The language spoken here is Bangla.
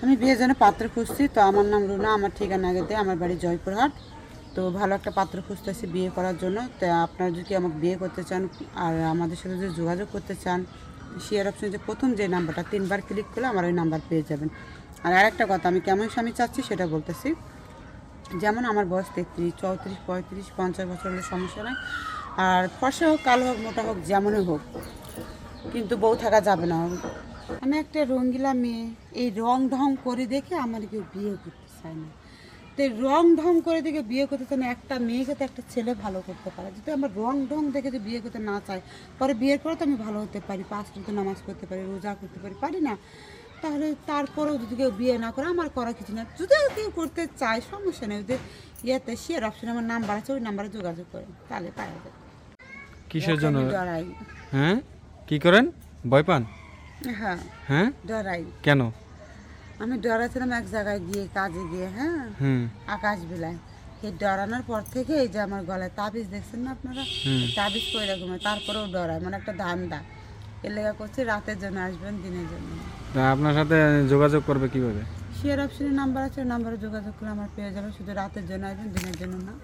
আমি বিয়ের জন্য পাত্র খুঁজছি। তো আমার নাম রুনা, আমার ঠিকানা আগে দেয়, আমার বাড়ি জয়পুরহাট। তো ভালো একটা পাত্র খুঁজতেছি বিয়ে করার জন্য। তো আপনারা যদি আমাকে বিয়ে করতে চান আর আমাদের সাথে যদি যোগাযোগ করতে চান, শেয়ার অপশনে যে প্রথম যে নাম্বারটা 3বার ক্লিক করলে আমার ওই নাম্বার পেয়ে যাবেন। আর আরেকটা কথা, আমি কেমন স্বামী চাচ্ছি সেটা বলতেছি। যেমন আমার বয়স 33, 34, 35, 50 বছর হলে সমস্যা নাই। আর ফর্সা হোক, কালো হোক, মোটা হোক, যেমনই হোক, কিন্তু বউ থাকা যাবে না। আমি একটা রঙ্গিলা মেয়ে, এই রং ঢং করে দেখে আমার কেউ বিয়ে করতে চায় না। তো এই রং ঢং করে দেখে বিয়ে করতে চায় না, একটা মেয়েকে তো একটা ছেলে ভালো করতে পারে। যদি আমার রং ঢং দেখে যে বিয়ে করতে না চায়, পরে বিয়ের পরে তো আমি ভালো হতে পারি, 5 ওয়াক্ত নামাজ পড়তে পারি, রোজা করতে পারি, পারি না? তাহলে তারপরেও যদি কেউ বিয়ে না করে, আমার করা কিছু না। যদি কেউ করতে চায়, সমস্যা নেই। ওদের ইয়েতে শেয়ার অপশনে আমার নাম্বার আছে, ওই নাম্বারে যোগাযোগ করেন, তাহলে পাওয়া যাবে। কিসের জন্য? আমি ডরাই। হ্যাঁ, কি করেন? ভয় পান? হ্যাঁ, হ্যাঁ, ডরাই। কেন? আমি ডরাছিলাম এক জায়গায় গিয়ে, কাজে গিয়ে, হ্যাঁ, হুম আকাশ বিলায়। সেই ডরানোর পর থেকে এই যে আমার গলায় তাবিজ দেখছেন না আপনারা, তাবিজ করে রাখুন, তারপরেও ডরায়, মানে একটা ধান্দা। এর লেগা করছি রাতের জন্য আসবেন, দিনের জন্য না। তা আপনার সাথে যোগাযোগ করবে কিভাবে? শেয়ার অপশনের নাম্বার আছে, ওই নাম্বারে যোগাযোগ করলে আমার পেয়ে যাবে। শুধু রাতের জন্য আসবেন, দিনের জন্য না।